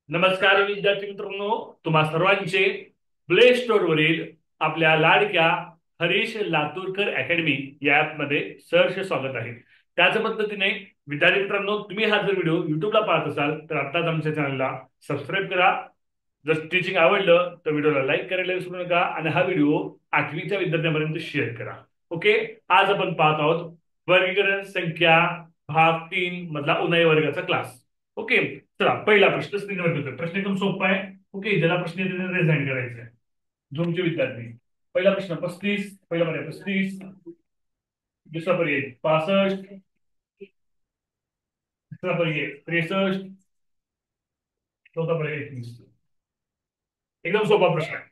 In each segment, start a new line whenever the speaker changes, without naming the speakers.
नमस्कार विद्यार्थी मित्रांनो, तुम्हा सर्वांचे प्ले स्टोअर वरील आपल्या लाडक्या हरीश लातूरकर अकॅडमी या ॲपमध्ये सहर्ष स्वागत आहे. त्याच पद्धतीने विद्यार्थी मित्रांनो, तुम्ही हा जर व्हिडिओ युट्यूबला पाहत असाल तर आताच आमच्या चॅनलला सबस्क्राईब करा. जर टीचिंग आवडलं तर व्हिडिओला लाईक करायला विसरू नका आणि हा व्हिडिओ 8वीच्या विद्यार्थ्यांपर्यंत शेअर करा. ओके, आज आपण पाहत आहोत वर्गीकरण संख्या भाग 3 मधला उन्हाळी वर्गाचा क्लास. ओके, चला पहिला प्रश्न स्क्रीनवर घेतोय. प्रश्न एकदम सोपा आहे. ओके, ज्याला प्रश्न येते रिझाईन करायचं आहे. झोमचे विद्यार्थी, पहिला प्रश्न 35, पहिला पर्याय 35, दुसरा पर्याय 65, तिसरा पर्याय 63, चौथा पर्याय 31. एकदम सोपा प्रश्न आहे.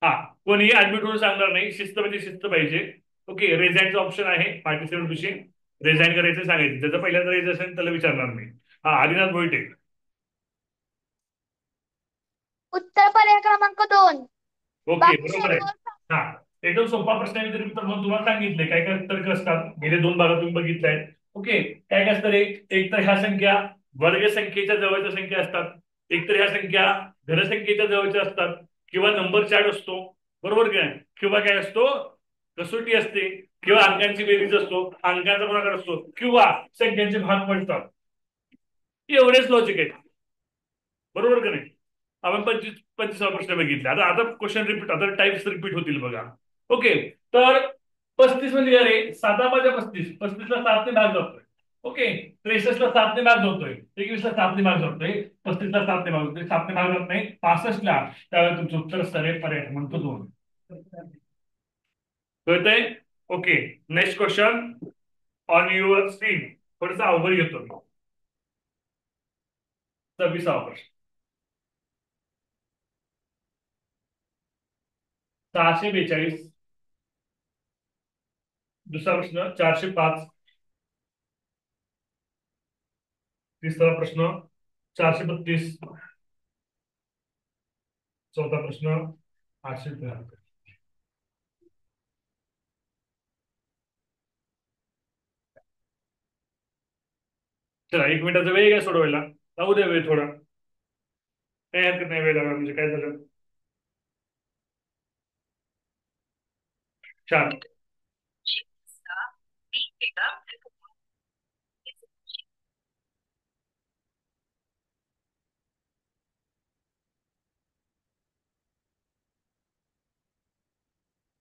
हा, कोणीही ऍडमिट होऊन सांगणार नाही, शिस्त म्हणजे शिस्त पाहिजे. ओके, रेझाईनचा ऑप्शन आहे पार्टिसिपेंट विषयी. रेझाईन करायचं सांगायचं, ज्याचं पहिल्यांदा रेज असेल त्याला विचारणार नाही. हा, आदिनाथ भोईटे.
उत्तर पर्याय क्रमांक 2.
ओके,
बाकी
बरोबर आहे.
सर्व
हा, एकदम सोपा प्रश्न आहे. तरी तर मग तुम्हाला सांगितले काय काय तर्क असतात, गेले 2 भागात तुम्ही बघितलंय. ओके, काय काय असतं रे, एक तर ह्या संख्या वर्ग संख्येच्या जवळच्या संख्या असतात, एक तर ह्या संख्या घनसंख्येच्या जवळच्या असतात, किंवा नंबर चार्ट असतो, बरोबर की नाही, किंवा काय असतो कसोटी असते, किंवा अंकांची बेरीज असतो, अंकांचा गुणाकार असतो, किंवा संख्यांचे भाग पडतात. एवढेच लॉजिक आहे, बरोबर की नाही. आपण 25वा प्रश्न बघितला. आता आता क्वेश्चन रिपीट, आता टाइप्स रिपीट होतील बघा. ओके, तर 35 म्हणजे अरे 7 5 35, 35ला 7ने भाग जातोय. ओके, 63ला 7ने भाग जातोय, 21ला 7ने भाग जातोय, 35ला 7ने भाग जातोय, 7ने भाग जात नाही 65ला. त्यावेळेस तुमचं उत्तर असतं रे पर्याय म्हणतो 2. कळतंय? Okay, next question on your screen. थोडंसं अवघड घेतो. 26वा प्रश्न, 642. दुसरा प्रश्न 405. तिसरा प्रश्न 432. चौथा प्रश्न 873. चला, 1 मिनिटाचा वेळ काय सोडवायला, जाऊ द्या वेळ थोडा, काही हरकत नाही. वेळ लागला म्हणजे काय झालं. छान.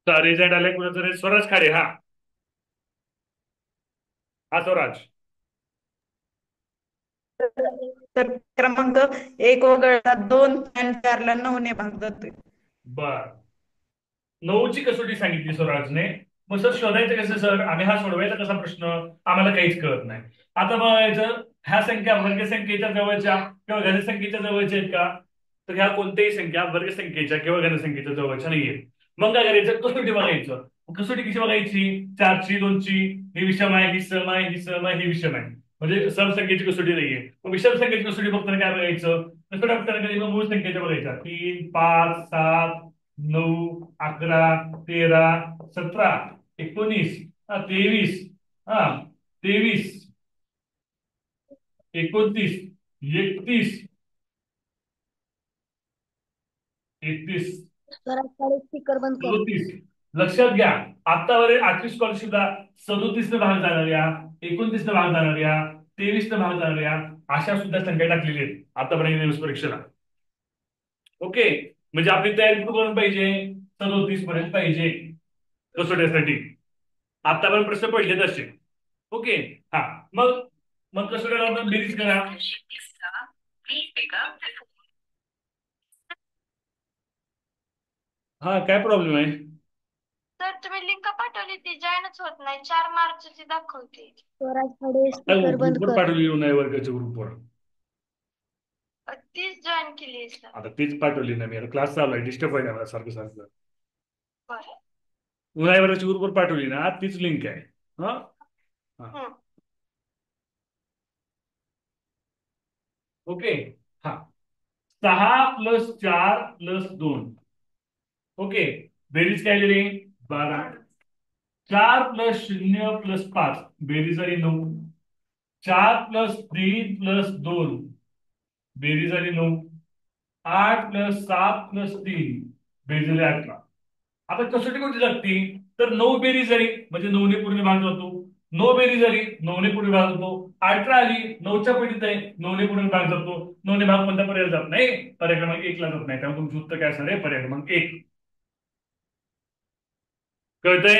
रिझल्ट आलाय कुणाचं रे, स्वराज खाडे. हा हा स्वराज.
तर क्रमांक 1 वगळता 2 आणि 4ला 9ने भाग जातोय.
बर, 9ची कसोटी सांगितली स्वराजने. मग सर शोधायचं कसं सर, आम्ही हा सोडवायचा कसा प्रश्न, आम्हाला काहीच कळत नाही. आता बघायचं, ह्या संख्या वर्गसंख्येच्या जवळच्या किंवा घनसंख्येच्या जवळच्या आहेत का, तर ह्या कोणत्याही संख्या वर्गसंख्येच्या किंवा घनसंख्येच्या जवळच्या नाहीये. मग काय करायचं, कसोटी बघायचं. कसोटी कशी बघायची, 4ची 2ची, ही विषम आहे, ही सम आहे, ही सम आहे, ही विषम आहे, म्हणजे समसंख्येची कसोटी नाहीये. मग विषम संख्येची कसोटी बघताना काय बघायचं, कसोटी बघताना कधी मग मूळ संख्येच्या बघायच्या, 3 5 7 9 11 13 17 19 23 हा 23 29 31 31
स्वराजकडे स्पीकर बंद कर.
37. लक्षात घ्या, आतापर्यंत 8वी स्कॉलरशिपला 37 भाग जाणाऱ्या, 29 भाग जाणाऱ्या, 23 भाग जाणाऱ्या अशा सुद्धा संख्या टाकलेल्या आहेत आतापर्यंत न्यूज परीक्षेला. ओके, म्हणजे आपली तयारी कुठपर्यंत पाहिजे, 37 पर्यंत पाहिजे कसोट्यासाठी. आतापर्यंत प्रश्न पडले तसे. ओके, हा, मग मग कसोट्याला आपण बेरीज करा. हा, काय प्रॉब्लेम आहे.
सर तुम्ही लिंक पाठवली ती जॉईनच होत नाही, 4 मार्चची दाखवते. स्वराजकडे स्पीकर बंद
ग्रुपवर
कर.
पाठवली नाही वर्गाच्या ग्रुपवर.
तीच जॉईन केली सर.
आता तीच पाठवली ना मी, क्लास चालू आहे, डिस्टर्ब व्हायला मला सारखं सारखं.
बरं.
उन्हाळी वर्गाच्या ग्रुपवर पाठवली ना, तीच लिंक आहे. हा हा, ओके. हा, 6 + 4 + 2. ओके, बेरीज काय दिली, 12. 4 + 0 + 5 बेरीज झाली 9. 4 + 3 + 2 बेरीज झाली 9, 8 + 7 + 3 बेरीज झाली 18. आता कसोटी कोणती लागती? तर 9 बेरीज झाली म्हणजे 9ने पूर्ण भाग जातो. 9 बेरीज झाली 9ने पूर्ण भाग जातो. 18 आली 9च्या पटीत आहे 9ने पूर्ण भाग जातो. 9ने भाग कोणत्या पर्याय जात नाही? पर्याय क्रमांक 1 ला जात नाही. त्यामुळे तुमचं उत्तर काय असणार आहे? पर्याय क्रमांक 1. कळतंय?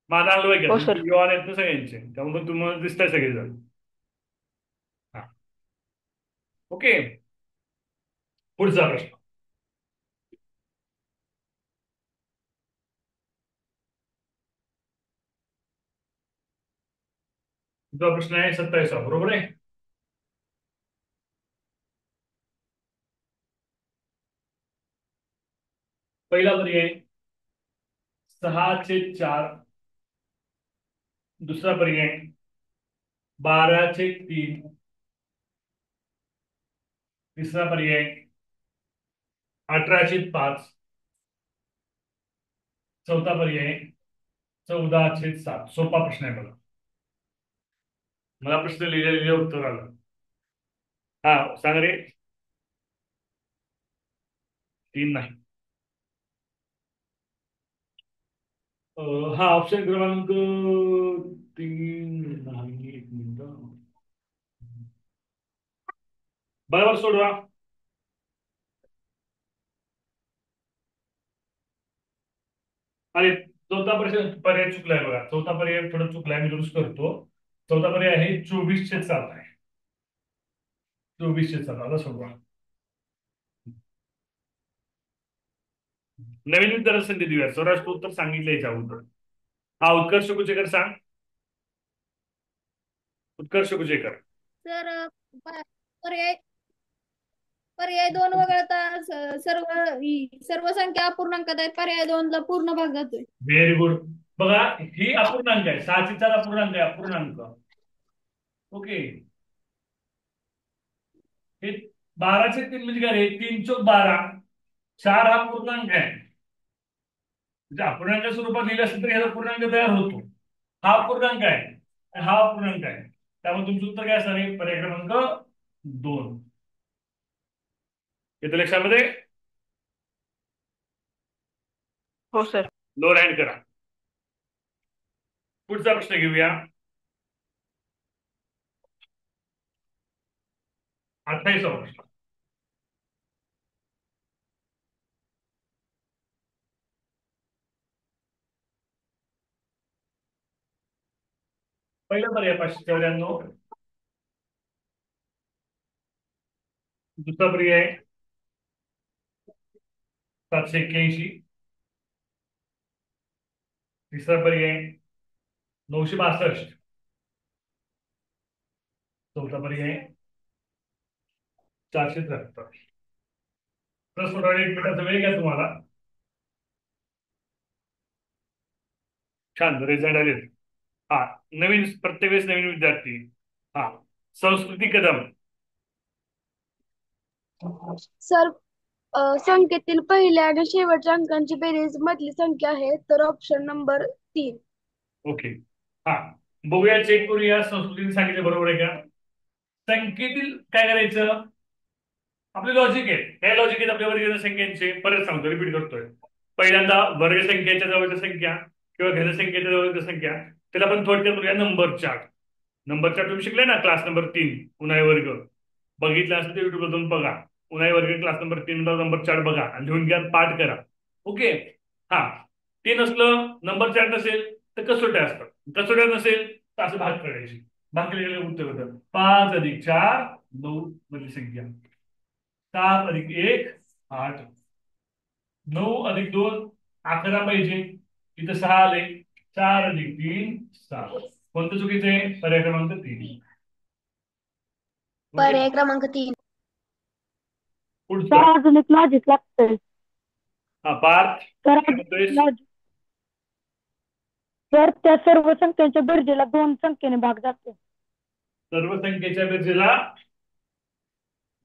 माझा अनुभव घ्या.
हो
तुमचे
सर.
युवा आहेत ना सगळ्यांचे, त्यामुळे तुम्हाला दिसताय सगळेजण. हा. ओके, पुढचा प्रश्न. पुढचा प्रश्न आहे 27. बरोबर आहे. पहिला पर्याय 6/4. दुसरा पर्याय 12/3. तिसरा पर्याय 18/5. चौथा पर्याय 14/7. सोपा प्रश्न आहे बघा. मला प्रश्न लिहिलेले उत्तर आलं. हा सांग रे. 3 नाही. हा ऑप्शन क्रमांक 3 नाही. 1 मिनिट. बरोबर सोडवा. अरे चौथा प्रश्न पर्याय चुकलाय बघा. चौथा पर्याय थोडं चुकलाय, मी दुरुस्त करतो. चौथा पर्याय आहे 24/7 आहे. 24/7 आता सोडवा. नवीन विद्यार्थी संधी देऊया. स्वराष्ट्र उत्तर सांगितलं याच्या अगोदर. हा उत्कर्ष कुचेकर सांग. उत्कर्ष कुचेकर.
सर पर्याय पर्याय 2 वगळता सर्व सर्व संख्या अपूर्णांकात आहेत. पर्याय 2 ला पूर्ण भाग जातोय.
Very good. बघा ही अपूर्णांक आहे. 6/4 अपूर्णांक आहे. अपूर्णांक. ओके. हे 12/3 म्हणजे काय रे? 3/4. 4 हा पूर्णांक आहे. म्हणजे अपूर्णांक स्वरूपात लिहिलं असेल तर याचा पूर्णांक तयार होतो. हा पूर्णांक आहे आणि हा पूर्णांक आहे. त्यामुळे तुमचं उत्तर काय असणार आहे? पर्याय क्रमांक 2. येतं लक्षामध्ये?
हो सर.
लोअर हँड करा. पुढचा प्रश्न घेऊया. 28वा प्रश्न. पहिला पर्याय 594. दुसरा पर्याय 781. तिसरा पर्याय 962. चौथा पर्याय 473. प्रश्न सोडवायला 1 मिनिटाचा वेळ घ्या तुम्हाला. छान रिझल्ट आले. हा नवीन प्रत्येक वेळेस नवीन विद्यार्थी. हा संस्कृती कदम.
सर संख्येतील पहिल्या आणि शेवटच्या अंकांची बेरीज मधली संख्या आहे, तर ऑप्शन नंबर 3.
ओके. हा बघूया, चेक करूया. संस्कृतीने सांगितलं बरोबर आहे का? संख्येतील काय करायचं? आपले लॉजिक आहे. हे लॉजिक आहेत आपल्या वर्गीय संख्यांचे. परत सांगतो, रिपीट करतोय. पहिल्यांदा वर्ग संख्येच्या जवळच्या संख्या किंवा घनसंख्येच्या जवळच्या संख्या, त्याला आपण थोडक्यात बोलूया नंबर चार्ट. नंबर चार्ट तुम्ही शिकले ना क्लास नंबर 3 उन्हाळी वर्ग. बघितलं असेल तर युट्यूब मधून बघा. उन्हाळी वर्ग क्लास नंबर 3 नंबर चार्ट बघा आणि लिहून घ्या, पाठ करा. ओके. हा ते नसलं, नंबर चार्ट नसेल तर कसोट्या असतात. कसोट्या नसेल तर असं भाग करायचे. भाग केलेले उत्तर होतं 5+4 9 मधली संख्या. 7+1 8. 9+2 11 पाहिजे. इथं 6 आले. 4+3 7. कोणतं चुकीचं आहे? पर्याय क्रमांक 3.
पर्याय क्रमांक 3.
पुढचा.
अजून एक लॉजिक लागतंय.
हा पार्थ.
तर
काय म्हणतोयस?
तर त्या सर्व संख्यांच्या बेरजेला 2 संख्येने भाग जातो.
सर्व संख्येच्या बेरजेला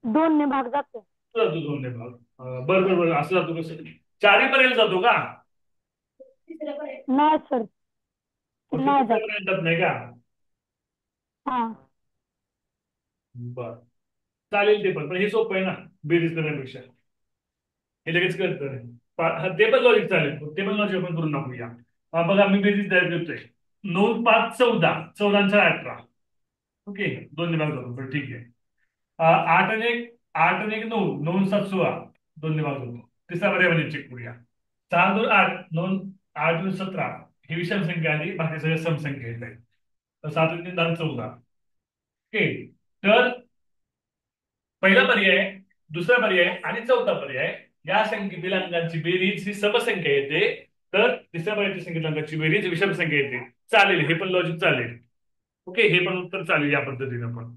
2 ने भाग जातो.
जातो 2 ने भाग. बरं असं जातो कसं? 4 पर्यंत जातो का?
नाही सर, नाही जात.
जात नाही का?
हा
बर. चालेल ते पण हे सोपं आहे ना बेरीज करण्यापेक्षा. हे लगेच कळतं. ते पण लॉजिक चालेल, ते पण लॉजिक आपण करून टाकूया. बघा मी बेरीज तयार करतोय. 9 5 14, 14 18. ओके, दोन विभाग करू बरं ठीक आहे. 8 आणि 1 9, 9 7 16, दोन विभाग होतो. तिसरा पर्याय म्हणजे चेक करूया. 6 2 8, 9 8 2 17, ही विषम संख्या आली, बाकी सगळे समसंख्या येत आहेत. तर 7 आणि 3 10 14. ओके, तर पहिला पर्याय, दुसरा पर्याय आणि चौथा पर्याय या संख्येतील अंकांची बेरीज ही समसंख्या येते, तर तिसऱ्या पर्यायाच्या संख्येतील अंकाची बेरीज विषम संख्या येते. चालेल, हे पण लॉजिक चालेल. ओके, हे पण उत्तर चालेल या पद्धतीनं पण.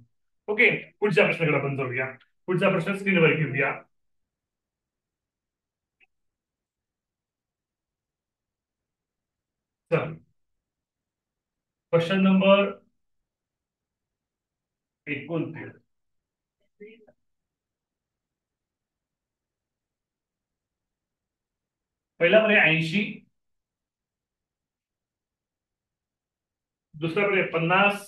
ओके, पुढच्या प्रश्नाकडे आपण जाऊया. पुढचा प्रश्न स्क्रीनवर घेऊया. चल, क्वेश्चन नंबर 29. पहिला पर्याय 80, दुसरा पर्याय 50,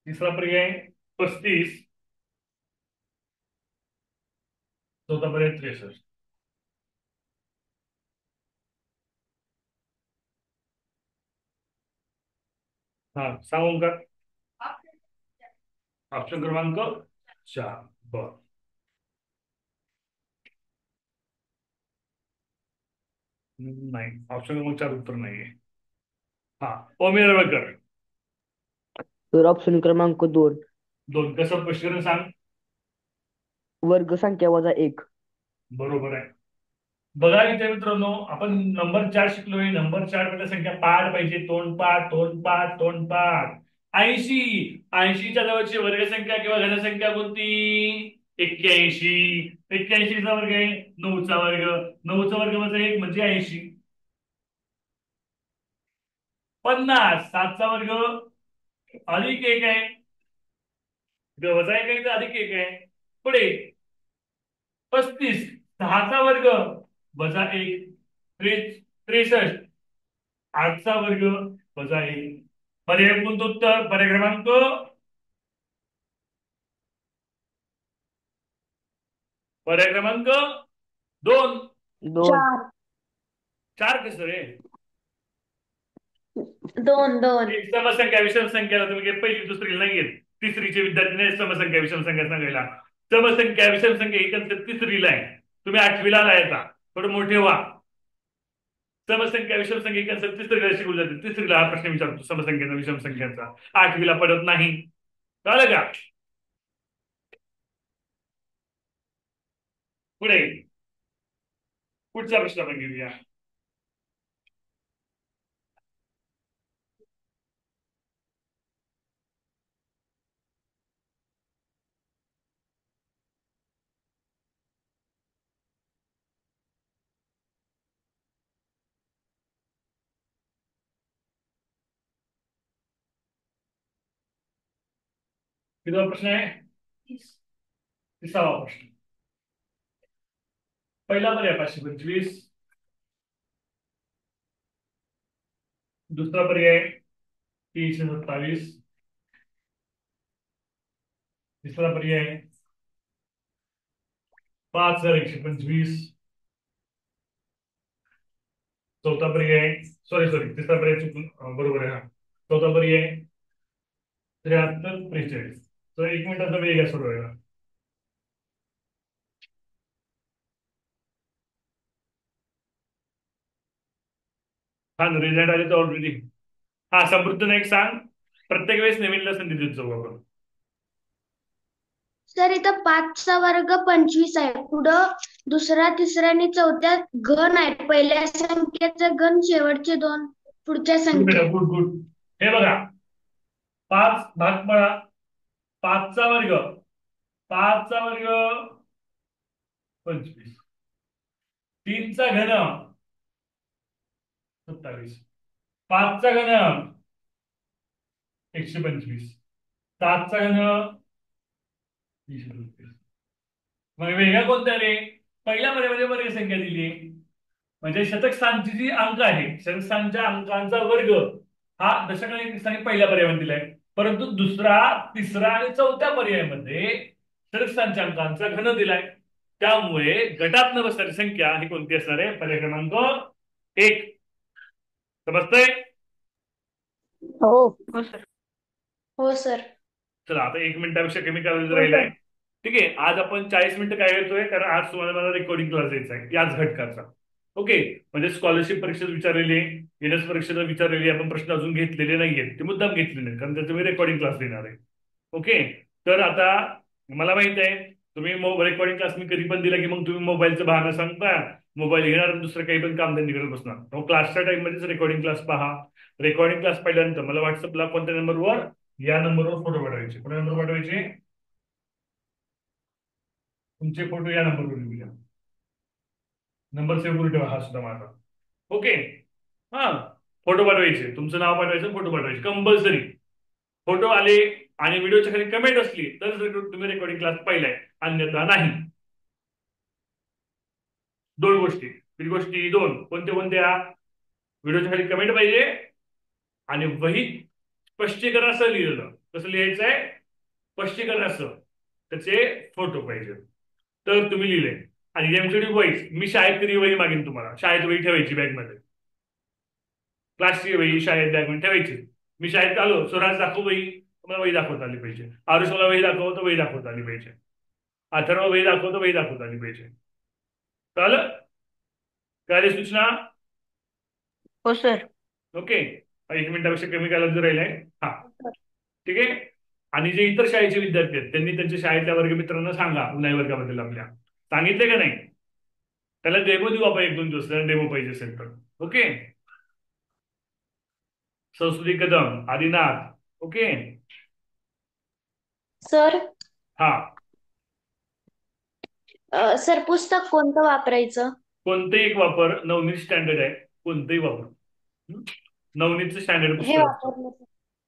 तिसरा पर्याय 35, चौथा पर्याय 63. हा, सांगू का? ऑप्शन क्रमांक 4. बर, नाही, ऑप्शन क्रमांक 4 उत्तर नाहीये. हा, ओमी रवळकर.
तर ऑप्शन क्रमांक 2,
2 कसं स्पष्टीकरण सांग.
वर्ग संख्या वजा 1.
बरोबर आहे. बघा इथे मित्रांनो, आपण नंबर 4 शिकलोय. नंबर 4 मध्ये संख्या पाठ पाहिजे, तोंडपाठ तोंडपाठ तोंडपाठ. 80, 80च्या जवळची वर्गसंख्या किंवा घनसंख्या कोणती? 81. 81चा वर्ग आहे 9चा वर्ग. 9चा वर्ग म्हणजे 1 म्हणजे 80. 50, 7चा वर्ग अधिक 1 आहे, वजा 1 आहे तर अधिक 1 आहे. पुढे 35, 6चा वर्ग वजा 1, 63, 8चा वर्ग वजा 1. पर्याय कोणतं उत्तर? पर्याय क्रमांक 2.
2.
4 कसं रे?
2
समसंख्या विषम संख्याला तुम्ही काही पहिली दुसरी नाही घेत. तिसरीचे विद्यार्थी नाही समसंख्या विषम संख्या सांगायला. समसंख्या विषम संख्या ही कन्सेप्ट तिसरीला आहे. तुम्ही 8वीला यायचा, थोडं मोठे व्हा. समसंख्या विषम संख्या ही कन्सेप्ट तिसरीला शिकवली जाते. तिसरीला हा प्रश्न विचारतो समसंख्येचा विषम संख्यांचा. 8वीला पडत नाही. कळलं का? पुढे पुढचा प्रश्न आपण घेऊया. कितवा प्रश्न आहे? 30वा प्रश्न. पहिला पर्याय 525, दुसरा पर्याय 327, तिसरा पर्याय 5125, चौथा पर्याय तिसरा पर्याय चुकून बरोबर आहे. चौथा पर्याय 73 43. तर 1 मिनिटाचा वेळ घ्या सोडवायला. हा, रिझल्ट आले तर ऑलरेडी. हा, समृद्ध नाईक सांग. प्रत्येक वेळेस नवीनला संधी देत जाऊ आपण.
सर इथं 5चा वर्ग 25 आहे. पुढं दुसरा तिसरा आणि चौथ्या घन आहे. पहिल्या संख्येचा घन, शेवटचे 2 पुढच्या संख्या.
Good good. हे बघा, 5 भाग पळा. 5चा वर्ग 25, 3चा घन 27, 5चा घन 125, 7चा घन 20. मग वेगळा कोणता रे? पहिल्या पर्यायामध्ये वर्ग संख्या दिली, म्हणजे शतक स्थानची जी अंक आहे, शतक स्थानच्या अंकांचा वर्ग हा दशक आणि स्थानी पहिल्या पर्यायामध्ये दिलाय. परंतु दुसरा, तिसरा आणि चौथ्या पर्यायामध्ये षटस्थानिकांचा घन दिलाय. त्यामुळे गटात न बसणारी संख्या ही कोणती असणार आहे? पर्याय क्रमांक 1. समजतंय?
हो हो सर.
हो सर.
चला आता 1 मिनिटापेक्षा कमी कालावधी
हो
राहिलाय.
सर.
ठीक आहे, आज आपण 40 मिनिटं काय घेतोय, कारण आज तुम्हाला मला रेकॉर्डिंग क्लास द्यायचा आहे याच घटकाचा. ओके, म्हणजे स्कॉलरशिप परीक्षेत विचारलेली आहे, एनएस परीक्षेत विचारलेली आपण प्रश्न अजून घेतलेले नाहीयेत, ते मुद्दाम घेतलेले नाही, कारण त्याचं मी रेकॉर्डिंग क्लास देणार आहे. ओके, तर आता मला माहित आहे तुम्ही रेकॉर्डिंग क्लास मी कधी पण दिला की मग तुम्ही मोबाईलचं बहाणं सांगता, मोबाईल घेणार आणि दुसरं काही पण कामधंदे करत बसणार. मग क्लासच्या टाइम मध्येच रेकॉर्डिंग क्लास पहा. रेकॉर्डिंग क्लास पाहिल्यानंतर मला व्हॉट्सअपला कोणत्या नंबरवर, या नंबरवर फोटो पाठवायचे. कोणत्या नंबर पाठवायचे? तुमचे फोटो या नंबरवर लिहूया. नंबर सेव्ह करून ठेवा हा सुद्धा माझा. ओके, हा, फोटो पाठवायचे, तुमचं नाव पाठवायचं, फोटो पाठवायचे कंपल्सरी. फोटो आले आणि व्हिडिओच्या खाली कमेंट असली तर तुम्ही रेकॉर्डिंग क्लास पाहिलाय, अन्यथा नाही. 2 गोष्टी. किती गोष्टी? 2. कोणत्या कोणत्या? व्हिडिओच्या खाली कमेंट पाहिजे आणि वही स्पष्टीकरण असं लिहिलं. कसं लिहायचंय? स्पष्टीकरण असं, त्याचे फोटो पाहिजे. तर तुम्ही लिहिले. आणि एमसीडी वही, मी शाळेत कधी वही मागेन तुम्हाला, शाळेत वही ठेवायची बॅगमध्ये, क्लासची वही शाळेत बॅगमध्ये ठेवायची. मी शाळेत आलो, स्वराज दाखव वही, मला वही दाखवता आली पाहिजे. आरुष मला वही दाखवतो, वही दाखवता आली पाहिजे. अथर्व वही दाखवतो, वही दाखवता आली पाहिजे. कळलं? कळली सूचना?
हो सर.
ओके, 1 मिनिटापेक्षा कमी कालावधी राहिलाय. हा, ठीक आहे. आणि जे इतर शाळेचे विद्यार्थी आहेत त्यांनी त्यांच्या शाळेतल्या वर्गमित्रांना सांगा उन्हाळी वर्गाबद्दल आपल्या. सांगितले का नाही? त्याला डेमो देऊ आपण 1-2 दिवस, डेमो पाहिजे असेल तर. Okay, Sanskruti Kadam, Adinath. Okay,
sir.
हा,
सर पुस्तक कोणतं वापरायचं?
कोणतंही एक वापर. नवनीत स्टँडर्ड आहे, कोणतंही वापर. नवनीतचं स्टँडर्ड
हे
पुस्तक असतं.
वापरलं.